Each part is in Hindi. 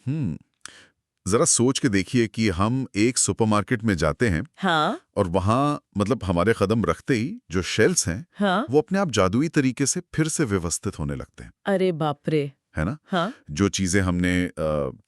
हम्म जरा सोच के देखिए कि हम एक सुपरमार्केट में जाते हैं हाँ और वहां मतलब हमारे कदम रखते ही जो शेल्फ्स हैं हाँ। वो अपने आप जादुई तरीके से फिर से व्यवस्थित होने लगते हैं। अरे बाप रे। है ना? हाँ। जो चीजें हमने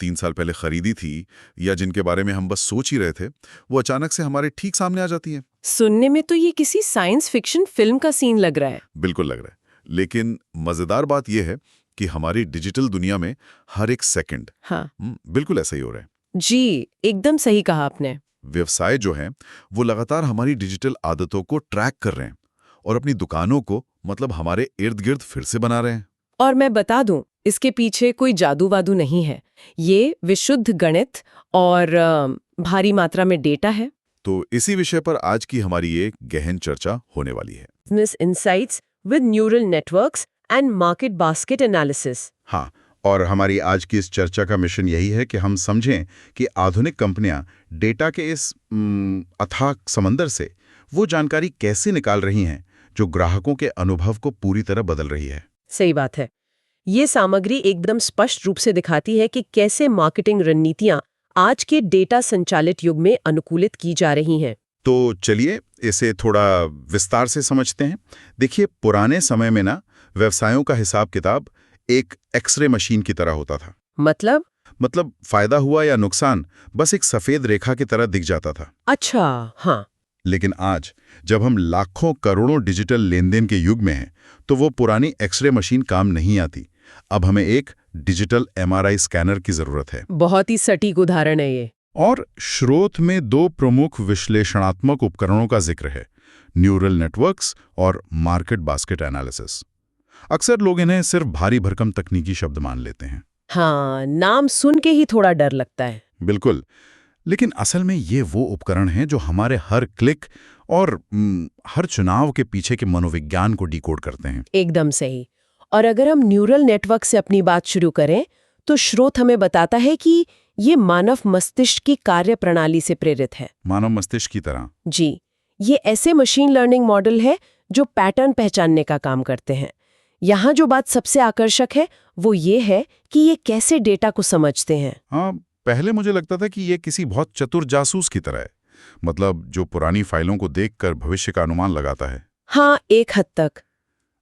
3 साल पहले खरीदी थी या जिनके बारे में हम बस सोच ही रहे थे, वो अचानक से हमारे ठीक सामने आ जाती हैं। सुनने में तो ये किसी साइंस फिक्शन फिल्म का सीन लग रहा है। बिल्कुल लग रहा है, लेकिन मजेदार बात यह है कि हमारी डिजिटल दुनिया में हर एक सेकंड हाँ बिल्कुल ऐसा ही हो रहा है। जी, एकदम सही कहा आपने। व्यवसाय जो हैं वो लगातार हमारी डिजिटल आदतों को ट्रैक कर रहे हैं और अपनी दुकानों को मतलब हमारे इर्द गिर्द फिर से बना रहे हैं। और मैं बता दूं, इसके पीछे कोई जादू वादू नहीं है। ये विशुद्ध गणित और भारी मात्रा में डेटा है। तो इसी विषय पर आज की हमारी ये गहन चर्चा होने वाली है। Business insights with neural networks and market basket analysis. हाँ, और हमारी आज की इस चर्चा का मिशन यही है कि हम समझें कि आधुनिक कंपनियां डेटा के इस अथाह समंदर से वो जानकारी कैसे निकाल रही हैं जो ग्राहकों के अनुभव को पूरी तरह बदल रही है। सही बात है। ये सामग्री एकदम स्पष्ट रूप से दिखाती है कि कैसे मार्केटिंग रणनीतियां आज के डेटा संचालित युग में अनुकूलित की जा रही हैं। तो चलिए इसे थोड़ा विस्तार से समझते हैं। देखिए, पुराने समय में ना व्यवसायों का हिसाब किताब एक एक्सरे मशीन की तरह होता था। मतलब फायदा हुआ या नुकसान बस एक सफेद रेखा की तरह दिख जाता था। अच्छा, हाँ। लेकिन आज जब हम लाखों करोड़ों डिजिटल लेनदेन के युग में हैं, तो वो पुरानी एक्सरे मशीन काम नहीं आती। अब हमें एक डिजिटल एमआरआई स्कैनर की जरूरत है। बहुत ही सटीक उदाहरण है ये। और स्रोत में दो प्रमुख विश्लेषणात्मक उपकरणों का जिक्र है, न्यूरल नेटवर्क्स और मार्केट बास्केट एनालिसिस। अक्सर लोग इन्हें सिर्फ भारी भरकम तकनीकी शब्द मान लेते हैं। हाँ, नाम सुन के ही थोड़ा डर लगता है। बिल्कुल, लेकिन असल में ये वो उपकरण हैं जो हमारे हर क्लिक और हर चुनाव के पीछे के मनोविज्ञान को डिकोड करते हैं। एकदम सही। और अगर हम न्यूरल नेटवर्क से अपनी बात शुरू करें, तो स्रोत हमें बताता है कि ये मानव मस्तिष्क की कार्य प्रणाली से प्रेरित है। मानव मस्तिष्क की तरह? जी, ये ऐसे मशीन लर्निंग मॉडल है जो पैटर्न पहचानने का काम करते हैं। यहाँ जो बात सबसे आकर्षक है वो ये है कि ये कैसे डेटा को समझते हैं। हाँ, पहले मुझे लगता था कि ये किसी बहुत चतुर जासूस की तरह है, मतलब जो पुरानी फाइलों को देखकर भविष्य का अनुमान लगाता है। हाँ, एक हद तक।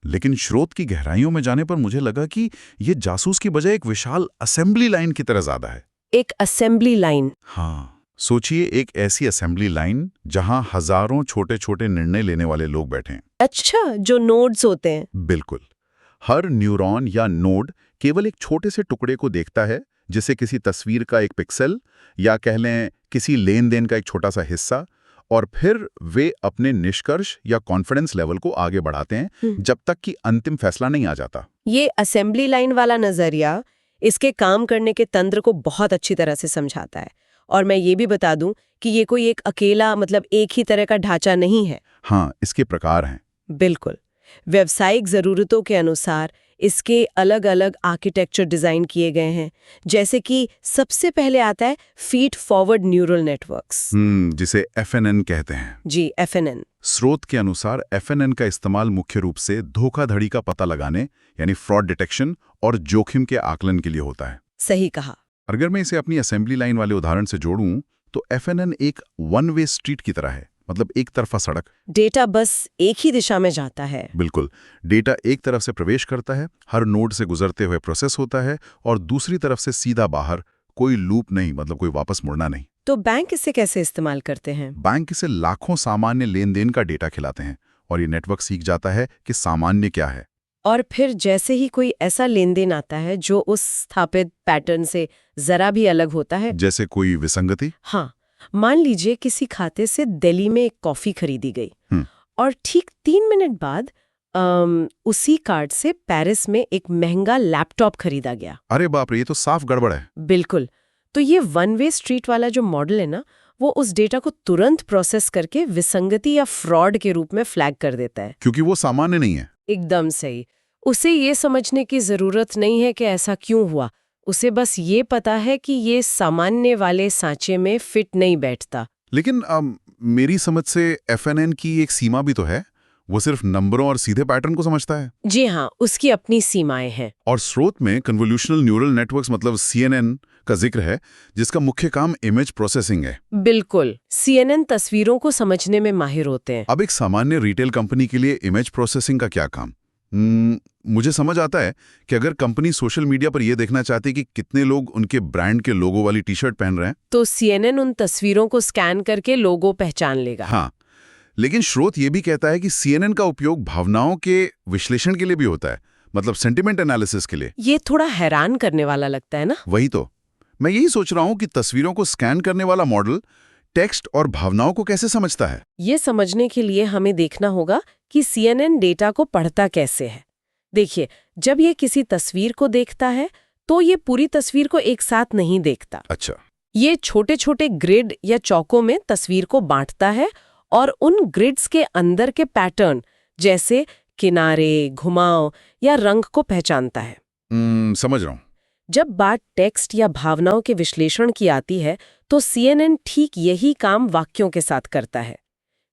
लेकिन स्रोत की गहराइयों में जाने पर मुझे लगा कि ये जासूस की बजाय एक विशाल असेंबली लाइन की तरह ज्यादा है। एक असेंबली लाइन? हाँ, सोचिए एक ऐसी असेंबली लाइन जहां हजारों छोटे छोटे निर्णय लेने वाले लोग बैठे हैं। अच्छा, जो नोड्स होते हैं। बिल्कुल। हर न्यूरॉन या नोड केवल एक छोटे से टुकड़े को देखता है, जिसे किसी तस्वीर का एक पिक्सल या कह लें किसी लेन देन का एक छोटा सा हिस्सा, और फिर वे अपने निष्कर्ष या कॉन्फिडेंस लेवल को आगे बढ़ाते हैं जब तक कि अंतिम फैसला नहीं आ जाता। ये असेंबली लाइन वाला नजरिया इसके काम करने के तंत्र को बहुत अच्छी तरह से समझाता है। और मैं ये भी बता दूं कि ये कोई एक अकेला मतलब एक ही तरह का ढांचा नहीं है। हाँ, इसके प्रकार हैं। बिल्कुल। व्यावसायिक ज़रूरतों के अनुसार इसके अलग अलग आर्किटेक्चर डिज़ाइन किए गए हैं। जैसे कि सबसे पहले आता है फीड फॉरवर्ड न्यूरल नेटवर्क्स, जिसे FNN कहते हैं। जी, FNN। स्रोत के अनुसार FNN का इस्तेमाल मुख्य रूप से धोखाधड़ी का पता लगाने यानी फ्रॉड डिटेक्शन और जोखिम के आकलन के लिए होता है। सही कहा। अगर मैं इसे अपनी असेंबली लाइन वाले उदाहरण से जोड़ूं तो FNN एक वन वे स्ट्रीट की तरह है, मतलब एक तरफा सड़क। डेटा बस एक ही दिशा में जाता है। बिल्कुल, डेटा एक तरफ से प्रवेश करता है, हर नोड से गुजरते हुए प्रोसेस होता है, और दूसरी तरफ से सीधा बाहर, कोई लूप नहीं, मतलब कोई वापस मुड़ना नहीं। तो बैंक इसे कैसे इस्तेमाल करते हैं? बैंक इसे लाखों सामान्य लेन देन का डेटा खिलाते हैं और ये नेटवर्क सीख जाता है कि सामान्य क्या है। और फिर जैसे ही कोई ऐसा लेन देन आता है जो उस स्थापित पैटर्न से जरा भी अलग होता है, जैसे कोई विसंगति। हाँ, मान लीजिए किसी खाते से दिल्ली में एक कॉफी खरीदी गई और ठीक 3 मिनट बाद उसी कार्ड से पेरिस में एक महंगा लैपटॉप खरीदा गया। अरे बाप रे, ये तो साफ गड़बड़ है। बिल्कुल। तो ये वन वे स्ट्रीट वाला जो मॉडल है ना, वो उस डेटा को तुरंत प्रोसेस करके विसंगति या फ्रॉड के रूप में फ्लैग कर देता है। क्योंकि वो सामान्य नहीं है। एकदम सही। उसे ये समझने की जरूरत नहीं है कि ऐसा क्यों हुआ, उसे बस ये पता है कि ये सामान्य वाले सांचे में फिट नहीं बैठता। लेकिन मेरी समझ से FNN की एक सीमा भी तो है, वो सिर्फ नंबरों और सीधे पैटर्न को समझता है। जी हाँ, उसकी अपनी सीमाएं हैं। और स्रोत में कन्वोल्यूशनल न्यूरल नेटवर्क्स मतलब CNN का जिक्र है, जिसका मुख्य काम इमेज प्रोसेसिंग है। बिल्कुल, CNN तस्वीरों को समझने में माहिर होते हैं। अब एक सामान्य रिटेल कंपनी के लिए इमेज प्रोसेसिंग का क्या काम? मुझे समझ आता है कि अगर कंपनी सोशल मीडिया पर यह देखना चाहती है कि कितने लोग उनके ब्रांड के लोगो वाली टी-शर्ट पहन रहे हैं, तो CNN उन तस्वीरों को स्कैन करके लोगो पहचान लेगा। हाँ, लेकिन स्रोत ये भी कहता है कि CNN का उपयोग भावनाओं के विश्लेषण के लिए भी होता है, मतलब सेंटिमेंट एनालिसिस के लिए। ये थोड़ा हैरान करने वाला लगता है ना? वही तो मैं यही सोच रहा हूं कि तस्वीरों को स्कैन करने वाला मॉडल टेक्स्ट और भावनाओं को कैसे समझता है। ये समझने के लिए हमें देखना होगा कि CNN डेटा को पढ़ता कैसे है। देखिए, जब ये किसी तस्वीर को देखता है तो ये पूरी तस्वीर को एक साथ नहीं देखता। अच्छा, ये छोटे छोटे ग्रिड या चौकों में तस्वीर को बांटता है और उन ग्रिड्स के अंदर के पैटर्न जैसे किनारे, घुमाव या रंग को पहचानता है। समझ रहा हूं। जब बात टेक्स्ट या भावनाओं के विश्लेषण की आती है तो CNN ठीक यही काम वाक्यों के साथ करता है।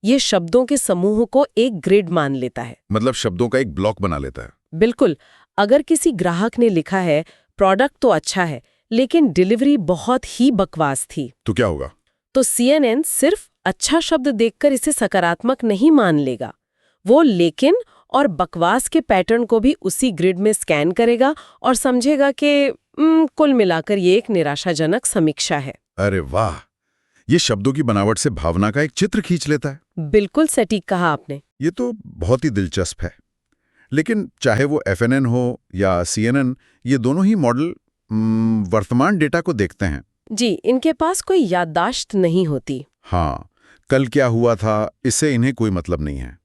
ये शब्दों के समूह को एक ग्रिड मान लेता है। मतलब शब्दों का एक ब्लॉक बना लेता है। बिल्कुल, अगर किसी ग्राहक ने लिखा है प्रोडक्ट तो अच्छा है लेकिन डिलीवरी बहुत ही बकवास थी, तो क्या होगा? तो CNN सिर्फ अच्छा शब्द देखकर इसे सकारात्मक नहीं मान लेगा। वो लेकिन और बकवास के पैटर्न को भी उसी ग्रिड में स्कैन करेगा और समझेगा कि कुल मिलाकर ये एक निराशाजनक समीक्षा है। अरे वाह, ये शब्दों की बनावट से भावना का एक चित्र खींच लेता है। बिल्कुल सटीक कहा आपने। ये तो बहुत ही दिलचस्प है। लेकिन चाहे वो FNN हो या CNN, ये दोनों ही मॉडल वर्तमान डेटा को देखते हैं। जी, इनके पास कोई याददाश्त नहीं होती। हाँ, कल क्या हुआ था इससे इन्हें कोई मतलब नहीं है।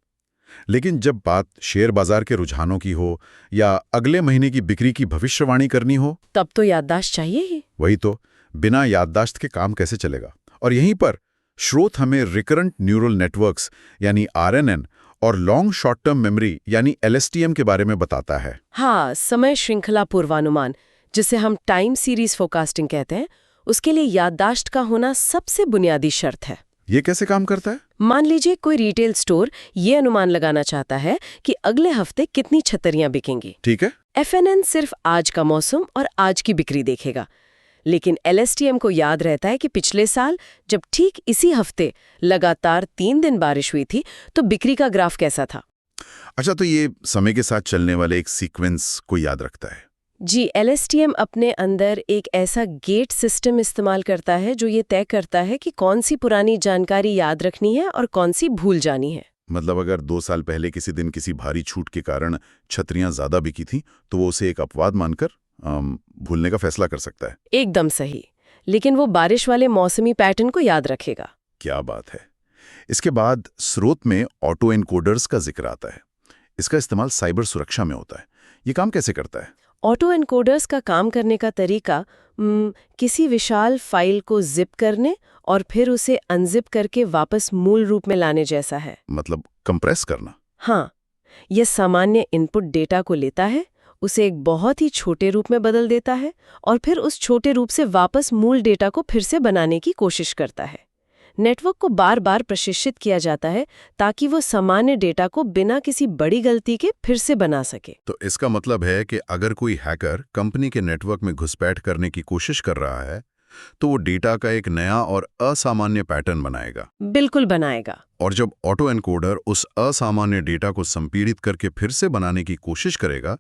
लेकिन जब बात शेयर बाजार के रुझानों की हो या अगले महीने की बिक्री की भविष्यवाणी करनी हो, तब तो याददाश्त चाहिए ही। वही तो, बिना याददाश्त के काम कैसे चलेगा? और यहीं पर स्रोत हमें रिकरेंट न्यूरल नेटवर्क्स यानी RNN और लॉन्ग शॉर्ट टर्म मेमोरी यानी LSTM के बारे में बताता है। हाँ, समय श्रृंखला पूर्वानुमान, जिसे हम टाइम सीरीज फोरकास्टिंग कहते हैं, उसके लिए याददाश्त का होना सबसे बुनियादी शर्त है। ये कैसे काम करता है? मान लीजिए कोई रिटेल स्टोर ये अनुमान लगाना चाहता है कि अगले हफ्ते कितनी छतरियां बिकेंगी। ठीक है। FNN सिर्फ आज का मौसम और आज की बिक्री देखेगा, लेकिन LSTM को याद रहता है कि पिछले साल जब ठीक इसी हफ्ते लगातार 3 दिन बारिश हुई थी तो बिक्री का ग्राफ कैसा था। अच्छा, तो ये समय के साथ चलने वाले एक सीक्वेंस को याद रखता है। जी, LSTM अपने अंदर एक ऐसा गेट सिस्टम इस्तेमाल करता है जो ये तय करता है कि कौन सी पुरानी जानकारी याद रखनी है और कौन सी भूल जानी है। मतलब अगर 2 साल पहले किसी दिन किसी भारी छूट के कारण छतरियां ज्यादा बिकी थी तो वो उसे एक अपवाद मानकर भूलने का फैसला कर सकता है। एकदम सही, लेकिन वो बारिश वाले मौसमी पैटर्न को याद रखेगा। क्या बात है। इसके बाद स्रोत में ऑटो एनकोडर्स का जिक्र आता है। इसका इस्तेमाल साइबर सुरक्षा में होता है। ये काम कैसे करता है? ऑटो एनकोडर्स का काम करने का तरीका किसी विशाल फाइल को जिप करने और फिर उसे अनजिप करके वापस मूल रूप में लाने जैसा है। मतलब कंप्रेस करना? हाँ, यह सामान्य इनपुट डेटा को लेता है, उसे एक बहुत ही छोटे रूप में बदल देता है और फिर उस छोटे रूप से वापस मूल डेटा को फिर से बनाने की कोशिश करता है। नेटवर्क को बार बार प्रशिक्षित किया जाता है ताकि वो सामान्य डेटा को बिना किसी बड़ी गलती के फिर से बना सके। तो इसका मतलब है कि अगर कोई हैकर कंपनी के नेटवर्क में घुसपैठ करने की कोशिश कर रहा है तो वो डेटा का एक नया और असामान्य पैटर्न बनाएगा। बिल्कुल बनाएगा। और जब ऑटो एनकोडर उस असामान्य डेटा को संपीड़ित करके फिर से बनाने की कोशिश करेगा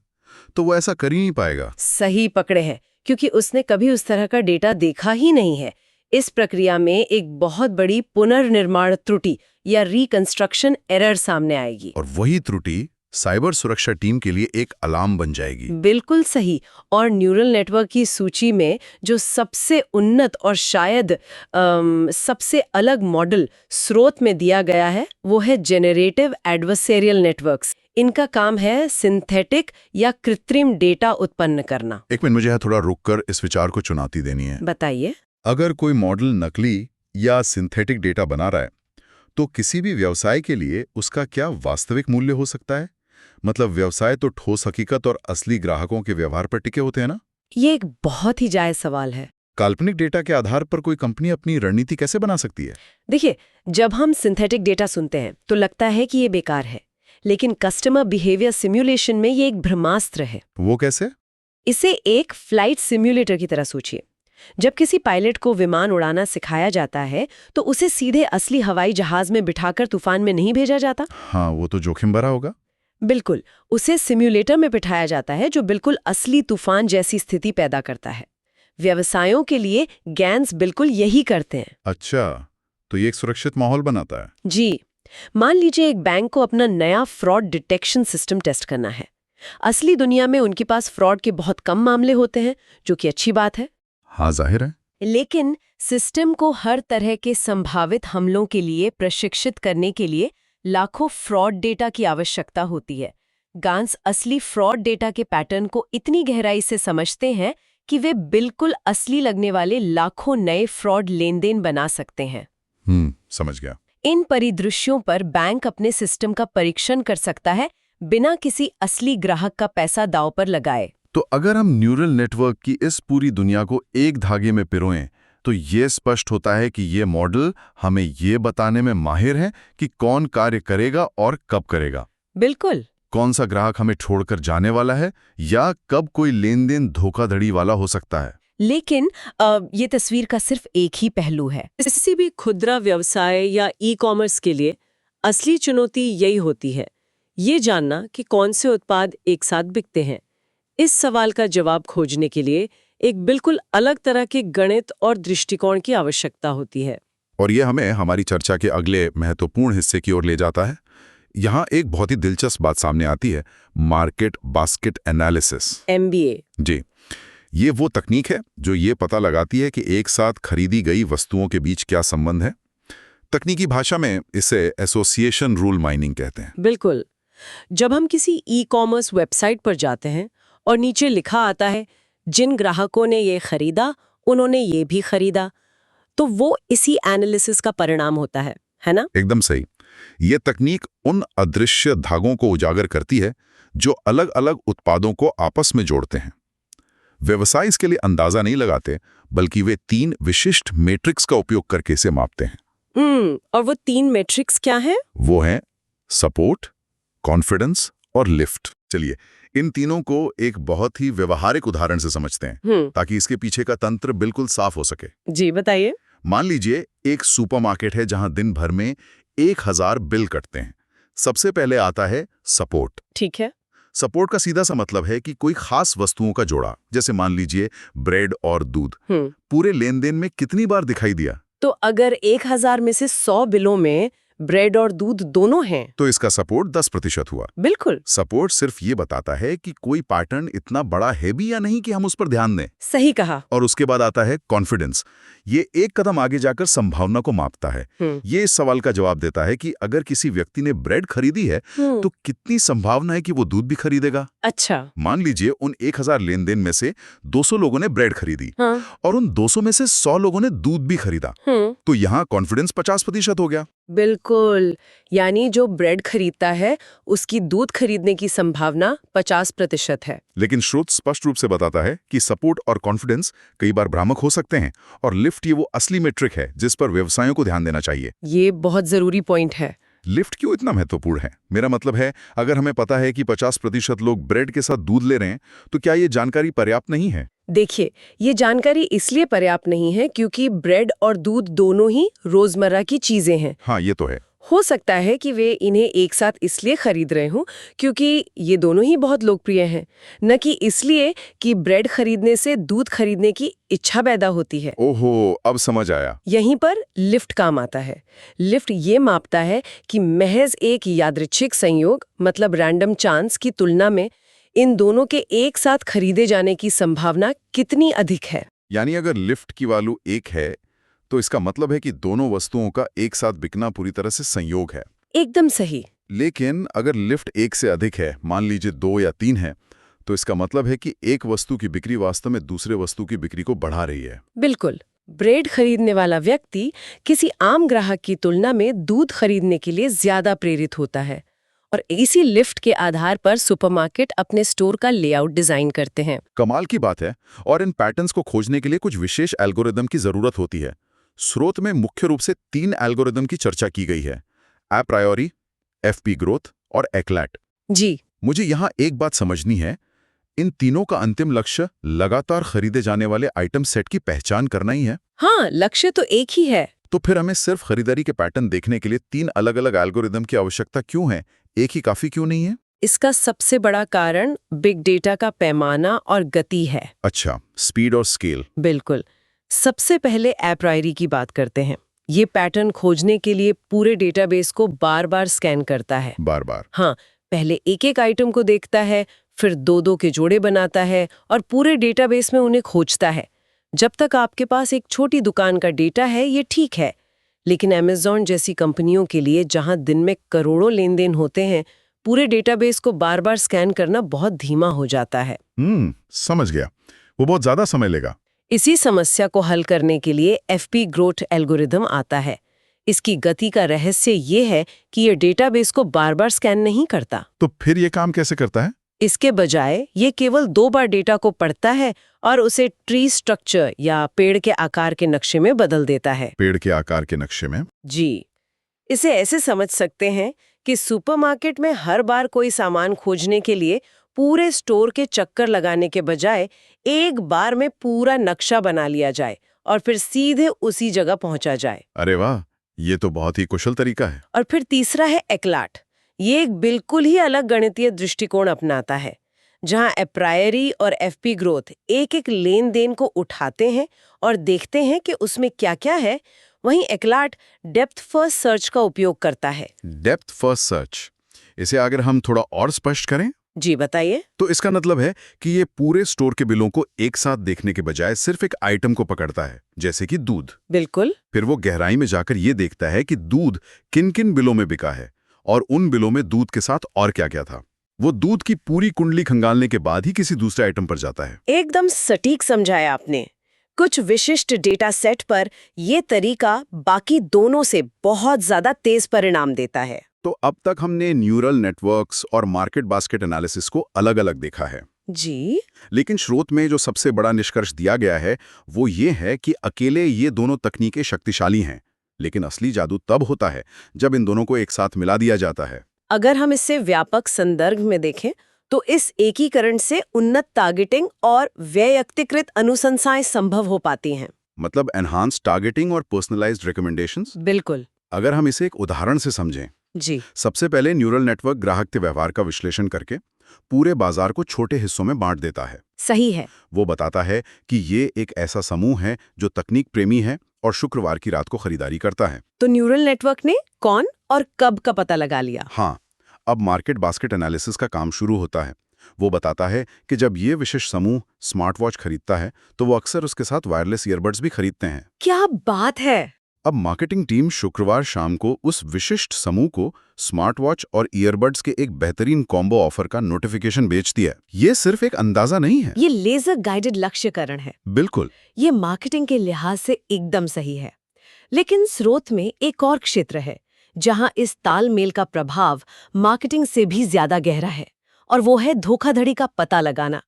तो वो ऐसा कर ही नहीं पाएगा। सही पकड़े हैं, क्योंकि उसने कभी उस तरह का डेटा देखा ही नहीं है। इस प्रक्रिया में एक बहुत बड़ी पुनर्निर्माण त्रुटि या रिकंस्ट्रक्शन एरर सामने आएगी। और वही त्रुटि साइबर सुरक्षा टीम के लिए एक अलार्म बन जाएगी। बिल्कुल सही। और न्यूरल नेटवर्क की सूची में जो सबसे उन्नत और शायद सबसे अलग मॉडल स्रोत में दिया गया है वो है जेनरेटिव एडवर्सेरियल नेटवर्क्स। इनका काम है सिंथेटिक या कृत्रिम डेटा उत्पन्न करना। एक मिनट, मुझे यहाँ थोड़ा रुककर इस विचार को चुनौती देनी है। बताइए। अगर कोई मॉडल नकली या सिंथेटिक डेटा बना रहा है तो किसी भी व्यवसाय के लिए उसका क्या वास्तविक मूल्य हो सकता है? मतलब व्यवसाय तो ठोस हकीकत और असली ग्राहकों के व्यवहार पर टिके होते हैं ना? ये एक बहुत ही जायज सवाल है। काल्पनिक डेटा के आधार पर कोई कंपनी अपनी रणनीति कैसे बना सकती है? देखिए, जब हम सिंथेटिक डेटा सुनते हैं तो लगता है कि ये बेकार है, लेकिन कस्टमर बिहेवियर सिमुलेशन में ये एक ब्रह्मास्त्र है। वो कैसे? इसे एक फ्लाइट सिम्युलेटर की तरह सोचिए। जब किसी पायलट को विमान उड़ाना सिखाया जाता है तो उसे सीधे असली हवाई जहाज में बिठाकर तूफान में नहीं भेजा जाता। हाँ, वो तो जोखिम भरा होगा। बिल्कुल, उसे सिम्युलेटर में बिठाया जाता है जो बिल्कुल असली तूफान जैसी स्थिति पैदा करता है। व्यवसायों के लिए गैंस बिल्कुल यही करते हैं। अच्छा, तो ये एक सुरक्षित माहौल बनाता है। जी, मान लीजिए एक बैंक को अपना नया फ्रॉड डिटेक्शन सिस्टम टेस्ट करना है। असली दुनिया में उनके पास फ्रॉड के बहुत कम मामले होते हैं, जो कि अच्छी बात है। हाँ, जाहिर है। लेकिन सिस्टम को हर तरह के संभावित हमलों के लिए प्रशिक्षित करने के लिए लाखों फ्रॉड डेटा की आवश्यकता होती है। गैंस असली फ्रॉड डेटा के पैटर्न को इतनी गहराई से समझते हैं कि वे बिल्कुल असली लगने वाले लाखों नए फ्रॉड लेनदेन बना सकते हैं। समझ गया। इन परिदृश्यों पर बैंक अपने सिस्टम का परीक्षण कर सकता है बिना किसी असली ग्राहक का पैसा दांव पर लगाए। तो अगर हम न्यूरल नेटवर्क की इस पूरी दुनिया को एक धागे में पिरोएं, तो ये स्पष्ट होता है कि ये मॉडल हमें ये बताने में माहिर है कि कौन कार्य करेगा और कब करेगा। बिल्कुल। कौन सा ग्राहक हमें छोड़कर जाने वाला है या कब कोई लेनदेन धोखाधड़ी वाला हो सकता है। लेकिन ये तस्वीर का सिर्फ एक ही पहलू है। किसी भी खुदरा व्यवसाय या ई-कॉमर्स के लिए असली चुनौती यही होती है, ये जानना कि कौन से उत्पाद एक साथ बिकते हैं। इस सवाल का जवाब खोजने के लिए एक बिल्कुल अलग तरह के गणित और दृष्टिकोण की आवश्यकता होती है। और ये हमें हमारी चर्चा के अगले महत्वपूर्ण हिस्से की ओर ले जाता है। यहाँ एक बहुत ही दिलचस्प बात सामने आती है, मार्केट बास्केट एनालिसिस, MBA। जी, ये वो तकनीक है जो ये पता लगाती है कि एक साथ खरीदी गई वस्तुओं के बीच क्या संबंध है। तकनीकी भाषा में इसे एसोसिएशन रूल माइनिंग कहते हैं। बिल्कुल। जब हम किसी ई-कॉमर्स वेबसाइट पर जाते हैं और नीचे लिखा आता है जिन ग्राहकों ने ये खरीदा उन्होंने ये भी खरीदा, तो वो इसी एनालिसिस का परिणाम होता है ना? एकदम सही। ये तकनीक उन अदृश्य धागों को उजागर करती है जो अलग अलग उत्पादों को आपस में जोड़ते हैं। व्यवसाय इसके लिए अंदाजा नहीं लगाते, बल्कि वे 3 विशिष्ट मैट्रिक्स का उपयोग करके इसे मापते हैं। और वो 3 मैट्रिक्स क्या हैं? वो हैं सपोर्ट, कॉन्फिडेंस और लिफ्ट। चलिए इन तीनों को एक बहुत ही व्यवहारिक उदाहरण से समझते हैं ताकि इसके पीछे का तंत्र बिल्कुल साफ हो सके। जी बताइए। मान लीजिए एक सुपरमार्केट है जहां दिन भर में 1000 बिल कटते हैं। सबसे पहले आता है सपोर्ट। ठीक है। सपोर्ट का सीधा सा मतलब है कि कोई खास वस्तुओं का जोड़ा, जैसे मान लीजिए ब्रेड और दूध, पूरे लेन देन में कितनी बार दिखाई दिया। तो अगर 1000 में से 100 बिलों में ब्रेड और दूध दोनों हैं, तो इसका सपोर्ट 10% हुआ। बिल्कुल। सपोर्ट सिर्फ ये बताता है कि कोई पैटर्न इतना बड़ा है भी या नहीं कि हम उस पर ध्यान दें। सही कहा। और उसके बाद आता है कॉन्फिडेंस। ये एक कदम आगे जाकर संभावना को मापता है। ये इस सवाल का जवाब देता है कि अगर किसी व्यक्ति ने ब्रेड खरीदी है तो कितनी संभावना है कि वो दूध भी खरीदेगा। अच्छा। मान लीजिए उन 1000 लेन देन में से 200 लोगों ने ब्रेड खरीदी और उन 200 में से 100 लोगों ने दूध भी खरीदा, तो यहाँ कॉन्फिडेंस 50% हो गया। बिल्कुल। यानी जो ब्रेड खरीदता है उसकी दूध खरीदने की संभावना 50% है। लेकिन स्रोत स्पष्ट रूप से बताता है कि सपोर्ट और कॉन्फिडेंस कई बार भ्रामक हो सकते हैं और लिफ्ट ये वो असली मेट्रिक है जिस पर व्यवसायों को ध्यान देना चाहिए। ये बहुत जरूरी पॉइंट है। लिफ्ट क्यों इतना महत्वपूर्ण है? मेरा मतलब है, अगर हमें पता है कि 50% लोग ब्रेड के साथ दूध ले रहे हैं, तो क्या ये जानकारी पर्याप्त नहीं है? देखिए, ये जानकारी इसलिए पर्याप्त नहीं है क्योंकि ब्रेड और दूध दोनों ही रोजमर्रा की चीजें हैं। हाँ, ये तो है। हो सकता है कि वे इन्हें एक साथ इसलिए खरीद रहे हों क्योंकि ये दोनों ही बहुत लोकप्रिय हैं, न कि इसलिए कि ब्रेड खरीदने से दूध खरीदने की इच्छा पैदा होती है। ओहो, अब समझ आया। यहीं पर लिफ्ट काम आता है। लिफ्ट ये मापता है कि महज एक यादृच्छिक संयोग, मतलब रैंडम चांस की तुलना में इन दोनों के एक साथ खरीदे जाने की संभावना कितनी अधिक है। यानी अगर लिफ्ट की वैल्यू 1 है, तो इसका मतलब है कि दोनों वस्तुओं का एक साथ बिकना पूरी तरह से संयोग है। एकदम सही। लेकिन अगर लिफ्ट 1 से अधिक है, मान लीजिए 2 या 3 है, तो इसका मतलब है कि एक वस्तु की बिक्री वास्तव में दूसरे वस्तु की बिक्री को बढ़ा रही है। बिल्कुल। ब्रेड खरीदने वाला व्यक्ति किसी आम ग्राहक की तुलना में दूध खरीदने के लिए ज्यादा प्रेरित होता है और इसी लिफ्ट के आधार पर सुपरमार्केट अपने स्टोर का लेआउट डिजाइन करते हैं। कमाल की बात है। और इन पैटर्न्स को खोजने के लिए कुछ विशेष एल्गोरिदम की जरूरत होती है। स्रोत में मुख्य रूप से 3 एल्गोरिदम की चर्चा की गई है, ए प्रायोरी, एफपी ग्रोथ और एक्लैट। जी। मुझे यहाँ एक बात समझनी है, इन तीनों का अंतिम लक्ष्य लगातार खरीदे जाने वाले आइटम सेट की पहचान करना ही है। हाँ, लक्ष्य तो एक ही है। तो फिर हमें सिर्फ खरीदारी के पैटर्न देखने के लिए 3 अलग-अलग एल्गोरिदम की आवश्यकता क्यों है? एक ही काफी क्यों नहीं है? इसका सबसे बड़ा कारण बिग डेटा का पैमाना और गति है। अच्छा, स्पीड और स्केल। बिल्कुल। सबसे पहले एप्रायरी की बात करते हैं। ये पैटर्न खोजने के लिए पूरे डेटाबेस को बार-बार स्कैन करता है। बार-बार। हाँ, पहले एक-एक आइटम को देखता है, फिर 2-2 के जोड़े बनाता है और पूरे डेटाबेस में उन्हें खोजता है। जब तक आपके पास एक छोटी दुकान का डेटा है, ये ठीक है। लेकिन Amazon जैसी कंपनियों के लिए, जहां दिन में करोड़ों लेन-देन होते हैं, पूरे डेटाबेस को बार-बार स्कैन करना बहुत धीमा हो जाता है। समझ गया। वो बहुत ज्यादा समय लेगा। इसी समस्या को हल करने के लिए FP ग्रोथ एल्गोरिदम आता है। इसकी गति का रहस्य ये है कि ये डेटाबेस को बार-बार स्कैन नहीं करता। तो फिर ये काम कैसे करता है? इसके बजाय ये केवल 2 बार डेटा को पढ़ता है और उसे ट्री स्ट्रक्चर या पेड़ के आकार के नक्शे में बदल देता है। पेड़ के आकार के नक्शे में? जी, इसे ऐसे समझ सकते हैं कि सुपरमार्केट में हर बार कोई सामान खोजने के लिए पूरे स्टोर के चक्कर लगाने के बजाय एक बार में पूरा नक्शा बना लिया जाए और फिर सीधे उसी जगह पहुंचा जाए। अरे वाह, ये तो बहुत ही कुशल तरीका है। और फिर तीसरा है एक्लाट। ये एक बिल्कुल ही अलग गणितीय दृष्टिकोण अपनाता है, जहां एप्रायरी और FP ग्रोथ एक-एक लेन-देन को उठाते हैं और देखते हैं कि उसमें क्या-क्या है। वहीं एक्लाट डेप्थ फर्स्ट सर्च का उपयोग करता है। डेप्थ फर्स्ट सर्च, इसे अगर हम थोड़ा और स्पष्ट करें जी बताइए। तो इसका मतलब है कि ये पूरे स्टोर के बिलों को एक साथ देखने के बजाय सिर्फ एक आइटम को पकड़ता है, जैसे कि दूध। बिल्कुल। फिर वो गहराई में जाकर ये देखता है कि दूध किन-किन बिलों में बिका है और उन बिलों में दूध के साथ और क्या-क्या था। वो दूध की पूरी कुंडली खंगालने के बाद ही किसी दूसरे आइटम पर जाता है। एकदम सटीक समझाया आपने। कुछ विशिष्ट डेटा सेट पर ये तरीका बाकी दोनों से बहुत ज्यादा तेज परिणाम देता है। तो अब तक हमने न्यूरल नेटवर्क्स और मार्केट बास्केट एनालिसिस को अलग-अलग देखा है। जी। लेकिन स्रोत में जो सबसे बड़ा निष्कर्ष दिया गया है वो ये है कि अकेले ये दोनों तकनीकें शक्तिशाली हैं, लेकिन असली जादू तब होता है जब इन दोनों को एक साथ मिला दिया जाता है। अगर हम इसे व्यापक संदर्भ में देखें तो इस एकीकरण से उन्नत टारगेटिंग और वैयक्तिकृत अनुशंसाएं संभव हो पाती हैं। मतलब एनहांस टारगेटिंग और पर्सनलाइज्ड रिकमेंडेशंस। बिल्कुल। अगर हम इसे एक उदाहरण से समझें, जी। सबसे पहले न्यूरल नेटवर्क ग्राहक के व्यवहार का विश्लेषण करके पूरे बाजार को छोटे हिस्सों में बांट देता है। सही है। वो बताता है कि ये एक ऐसा समूह है जो तकनीक प्रेमी है और शुक्रवार की रात को खरीदारी करता है। तो न्यूरल नेटवर्क ने कौन और कब का पता लगा लिया। हाँ, अब मार्केट बास्केट एनालिसिस का काम शुरू होता है। वो बताता है कि जब ये विशिष्ट समूह स्मार्ट वॉच खरीदता है तो वो अक्सर उसके साथ वायरलेस ईयरबड्स भी खरीदते हैं। क्या बात है। अब मार्केटिंग टीम शुक्रवार शाम को उस विशिष्ट समूह को स्मार्ट वॉच और ईयरबड्स के एक बेहतरीन कॉम्बो ऑफर का नोटिफिकेशन भेजती है। ये सिर्फ एक अंदाजा नहीं है, ये लेजर गाइडेड लक्ष्यकरण है। बिल्कुल। ये मार्केटिंग के लिहाज से एकदम सही है। लेकिन स्रोत में एक और क्षेत्र है जहां इस तालमेल का प्रभाव मार्केटिंग से भी ज्यादा गहरा है, और वो है धोखाधड़ी का पता लगाना।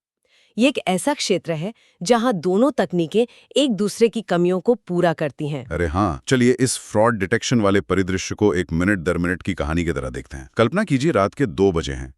ये एक ऐसा क्षेत्र है जहां दोनों तकनीकें एक दूसरे की कमियों को पूरा करती हैं। अरे हाँ, चलिए इस फ्रॉड डिटेक्शन वाले परिदृश्य को एक मिनट दर मिनट की कहानी की तरह देखते हैं। कल्पना कीजिए रात के 2 बजे हैं।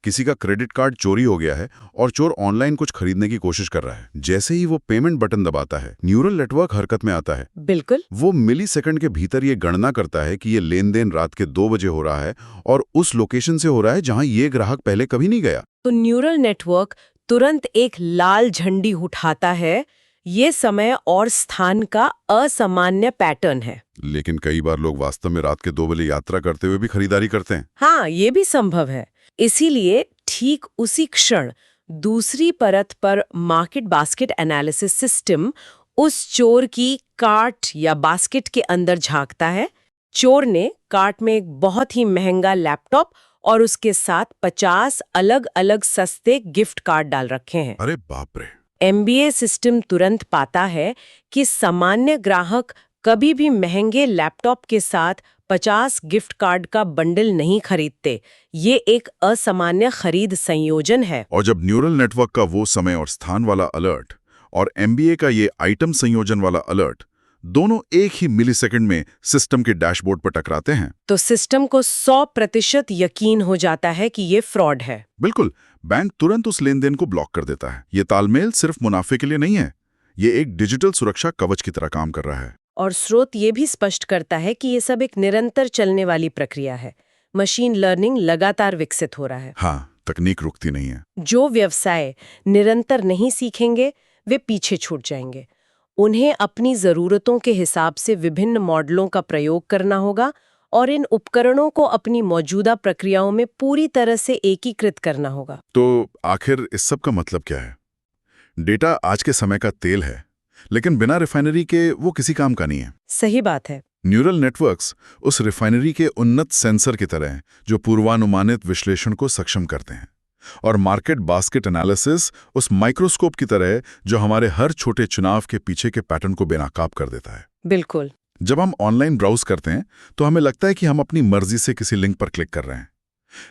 किसी का क्रेडिट कार्ड चोरी हो गया है और चोर ऑनलाइन कुछ खरीदने की कोशिश कर रहा है। जैसे ही वो पेमेंट बटन दबाता है, न्यूरल नेटवर्क हरकत में आता है। बिल्कुल। वो मिलीसेकंड के भीतर ये गणना करता है कि ये लेन-देन रात के 2 बजे हो रहा है और उस लोकेशन से हो रहा है जहां ये ग्राहक पहले कभी नहीं गया। तो न्यूरल नेटवर्क तुरंत एक लाल झंडी उठाता है। ये समय और स्थान का असामान्य पैटर्न है। लेकिन कई बार लोग वास्तव में रात के 2 बजे यात्रा करते हुए भी खरीदारी करते हैं। हाँ, ये भी संभव है। इसीलिए ठीक उसी क्षण दूसरी परत पर मार्केट बास्केट एनालिसिस सिस्टम उस चोर की कार्ट या बास्केट के अंदर झांकता है। चोर ने कार्ट में एक बहुत ही महंगा लैपटॉप और उसके साथ 50 अलग-अलग सस्ते गिफ्ट कार्ड डाल रखे हैं। अरे बाप रे। MBA सिस्टम तुरंत पाता है कि सामान्य ग्राहक कभी भी महंगे लैपटॉप के साथ 50 गिफ्ट कार्ड का बंडल नहीं खरीदते। ये एक असामान्य खरीद संयोजन है। और जब न्यूरल नेटवर्क का वो समय और स्थान वाला अलर्ट और MBA का ये आइटम संयोजन वाला अलर्ट दोनों एक ही मिलीसेकंड में सिस्टम के डैशबोर्ड पर टकराते हैं, तो सिस्टम को 100% यकीन हो जाता है कि ये फ्रॉड है। बिल्कुल, बैंक तुरंत उस लेनदेन को ब्लॉक कर देता है। ये तालमेल सिर्फ मुनाफे के लिए नहीं है, ये एक डिजिटल सुरक्षा कवच की तरह काम कर रहा है। और स्रोत ये भी स्पष्ट करता है कि ये सब एक निरंतर चलने वाली प्रक्रिया है। मशीन लर्निंग लगातार विकसित हो रहा है। हाँ, तकनीक रुकती नहीं है। जो व्यवसाय निरंतर नहीं सीखेंगे वे पीछे छूट जाएंगे। उन्हें अपनी ज़रूरतों के हिसाब से विभिन्न मॉडलों का प्रयोग करना होगा और इन उपकरणों को अपनी मौजूदा प्रक्रियाओं में पूरी तरह से एकीकृत करना होगा। तो आखिर इस सब का मतलब क्या है? डेटा आज के समय का तेल है, लेकिन बिना रिफाइनरी के वो किसी काम का नहीं है। सही बात है। न्यूरल नेटवर्क्स उस रिफाइनरी के उन्नत सेंसर की तरह हैं जो पूर्वानुमानित विश्लेषण को सक्षम करते हैं, और मार्केट बास्केट एनालिसिस उस माइक्रोस्कोप की तरह है जो हमारे हर छोटे चुनाव के पीछे के पैटर्न को बेनकाब कर देता है। बिल्कुल। जब हम ऑनलाइन ब्राउज करते हैं तो हमें लगता है कि हम अपनी मर्जी से किसी लिंक पर क्लिक कर रहे हैं,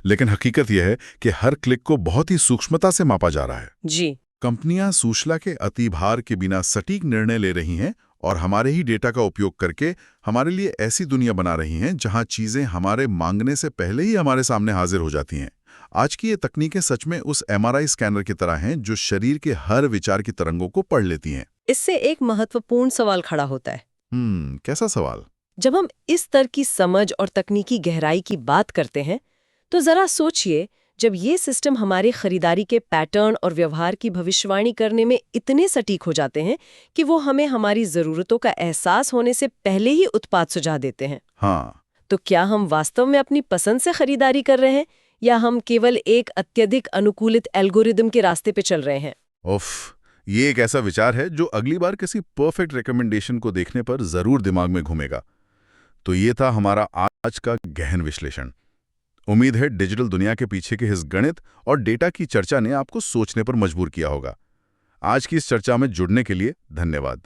लेकिन हकीकत यह है कि हर क्लिक को बहुत ही सूक्ष्मता से मापा जा रहा है। जी। कंपनियां सूचना के अतिभार के बिना सटीक निर्णय ले रही हैं और हमारे ही डेटा का उपयोग करके हमारे लिए ऐसी दुनिया बना रही हैं जहां चीजें हमारे मांगने से पहले ही हमारे सामने हाजिर हो जाती हैं। आज की ये तकनीकें सच में उस MRI स्कैनर की तरह हैं जो शरीर के हर विचार की तरंगों को पढ़ लेती हैं। इससे एक महत्वपूर्ण सवाल खड़ा होता है। कैसा सवाल? जब हम इस स्तर की समझ और तकनीकी गहराई की बात करते हैं तो जरा सोचिए, जब ये सिस्टम हमारी खरीदारी के पैटर्न और व्यवहार की भविष्यवाणी करने में इतने सटीक हो जाते हैं कि वो हमें हमारी जरूरतों का एहसास होने से पहले ही उत्पाद सुझा देते हैं। हाँ, तो क्या हम वास्तव में अपनी पसंद से खरीदारी कर रहे हैं या हम केवल एक अत्यधिक अनुकूलित एल्गोरिदम के रास्ते पे चल रहे हैं? उफ, ये एक ऐसा विचार है जो अगली बार किसी परफेक्ट रिकमेंडेशन को देखने पर जरूर दिमाग में घूमेगा। तो ये था हमारा आज का गहन विश्लेषण। उम्मीद है डिजिटल दुनिया के पीछे के इस गणित और डेटा की चर्चा ने आपको सोचने पर मजबूर किया होगा। आज की इस चर्चा में जुड़ने के लिए धन्यवाद।